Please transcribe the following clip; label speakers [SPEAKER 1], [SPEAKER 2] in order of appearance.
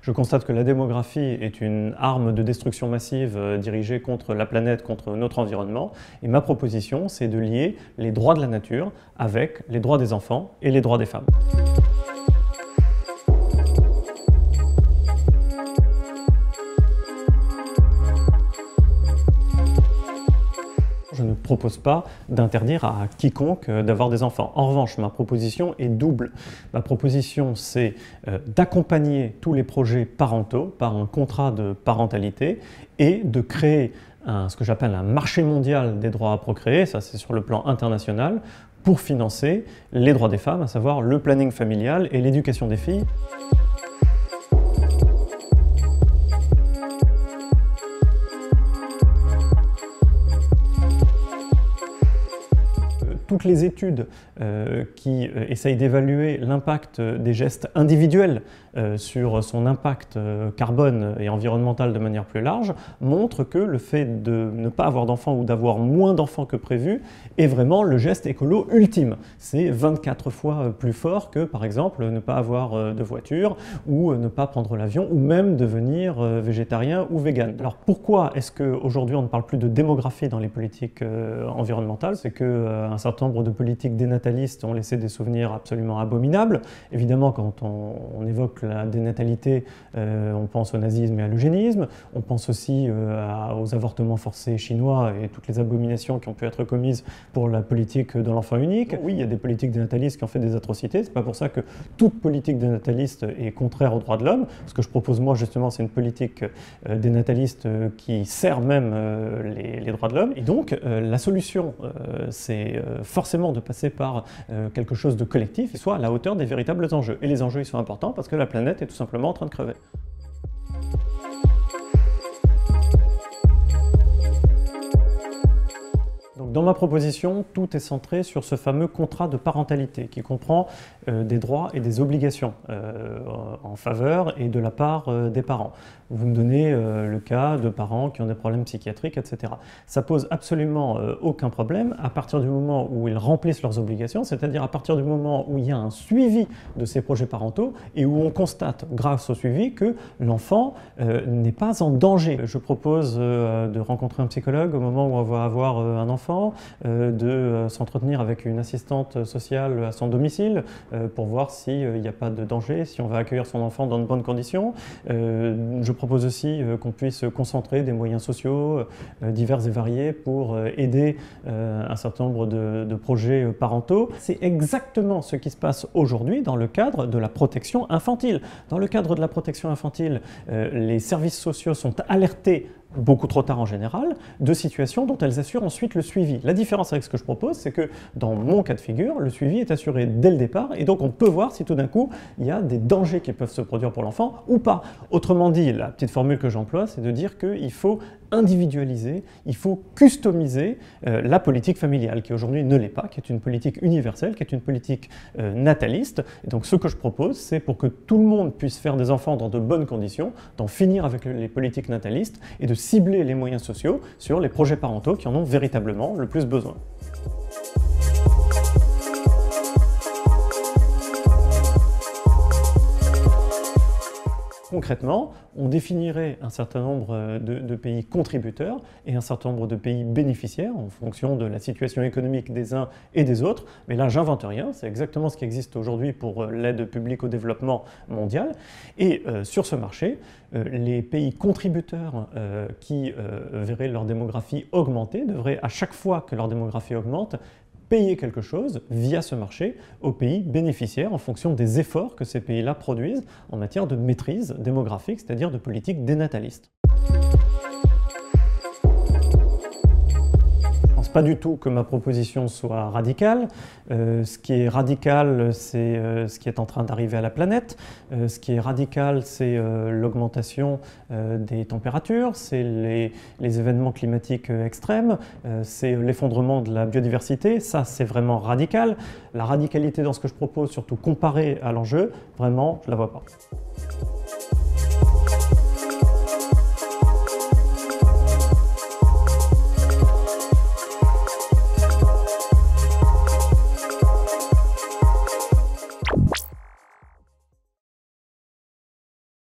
[SPEAKER 1] Je constate que la démographie est une arme de destruction massive dirigée contre la planète, contre notre environnement. Et ma proposition, c'est de lier les droits de la nature avec les droits des enfants et les droits des femmes. Je ne propose pas d'interdire à quiconque d'avoir des enfants. En revanche, ma proposition est double. Ma proposition, c'est d'accompagner tous les projets parentaux par un contrat de parentalité et de créer ce que j'appelle un marché mondial des droits à procréer, ça c'est sur le plan international, pour financer les droits des femmes, à savoir le planning familial et l'éducation des filles. Toutes les études qui essayent d'évaluer l'impact des gestes individuels sur son impact carbone et environnemental de manière plus large montrent que le fait de ne pas avoir d'enfants ou d'avoir moins d'enfants que prévu est vraiment le geste écolo ultime. C'est 24 fois plus fort que, par exemple, ne pas avoir de voiture ou ne pas prendre l'avion ou même devenir végétarien ou vegan. Alors pourquoi est-ce qu'aujourd'hui on ne parle plus de démographie dans les politiques environnementales? C'est qu'un certain nombre de politiques dénatalistes ont laissé des souvenirs absolument abominables. Évidemment, quand on évoque la dénatalité, on pense au nazisme et à l'eugénisme. On pense aussi aux avortements forcés chinois et toutes les abominations qui ont pu être commises pour la politique de l'enfant unique. Oui, il y a des politiques dénatalistes qui ont fait des atrocités. C'est pas pour ça que toute politique dénataliste est contraire aux droits de l'homme. Ce que je propose moi, justement, c'est une politique dénataliste qui sert même les droits de l'homme. Et donc, la solution, c'est forcément de passer par quelque chose de collectif, qui soit à la hauteur des véritables enjeux. Et les enjeux, ils sont importants parce que la planète est tout simplement en train de crever. Dans ma proposition, tout est centré sur ce fameux contrat de parentalité qui comprend des droits et des obligations en faveur et de la part des parents. Vous me donnez le cas de parents qui ont des problèmes psychiatriques, etc. Ça pose absolument aucun problème à partir du moment où ils remplissent leurs obligations, c'est-à-dire à partir du moment où il y a un suivi de ces projets parentaux et où on constate, grâce au suivi, que l'enfant n'est pas en danger. Je propose de rencontrer un psychologue au moment où on va avoir un enfant, de s'entretenir avec une assistante sociale à son domicile pour voir s'il n'y a pas de danger, si on va accueillir son enfant dans de bonnes conditions. Je propose aussi qu'on puisse concentrer des moyens sociaux divers et variés pour aider un certain nombre de projets parentaux. C'est exactement ce qui se passe aujourd'hui dans le cadre de la protection infantile. Dans le cadre de la protection infantile, les services sociaux sont alertés beaucoup trop tard en général, de situations dont elles assurent ensuite le suivi. La différence avec ce que je propose, c'est que dans mon cas de figure, le suivi est assuré dès le départ et donc on peut voir si tout d'un coup il y a des dangers qui peuvent se produire pour l'enfant ou pas. Autrement dit, la petite formule que j'emploie, c'est de dire qu'il faut individualiser, il faut customiser la politique familiale qui aujourd'hui ne l'est pas, qui est une politique universelle, qui est une politique nataliste. Et donc ce que je propose, c'est pour que tout le monde puisse faire des enfants dans de bonnes conditions, d'en finir avec les politiques natalistes et de cibler les moyens sociaux sur les projets parentaux qui en ont véritablement le plus besoin. Concrètement, on définirait un certain nombre de pays contributeurs et un certain nombre de pays bénéficiaires en fonction de la situation économique des uns et des autres. Mais là, j'invente rien, c'est exactement ce qui existe aujourd'hui pour l'aide publique au développement mondial. Et sur ce marché, les pays contributeurs qui verraient leur démographie augmenter devraient, à chaque fois que leur démographie augmente, payer quelque chose via ce marché aux pays bénéficiaires en fonction des efforts que ces pays-là produisent en matière de maîtrise démographique, c'est-à-dire de politique dénataliste. Pas du tout que ma proposition soit radicale. Ce qui est radical, c'est ce qui est en train d'arriver à la planète. Ce qui est radical, c'est l'augmentation des températures, c'est les événements climatiques extrêmes, c'est l'effondrement de la biodiversité. Ça, c'est vraiment radical. La radicalité dans ce que je propose, surtout comparée à l'enjeu, vraiment, je ne la vois pas.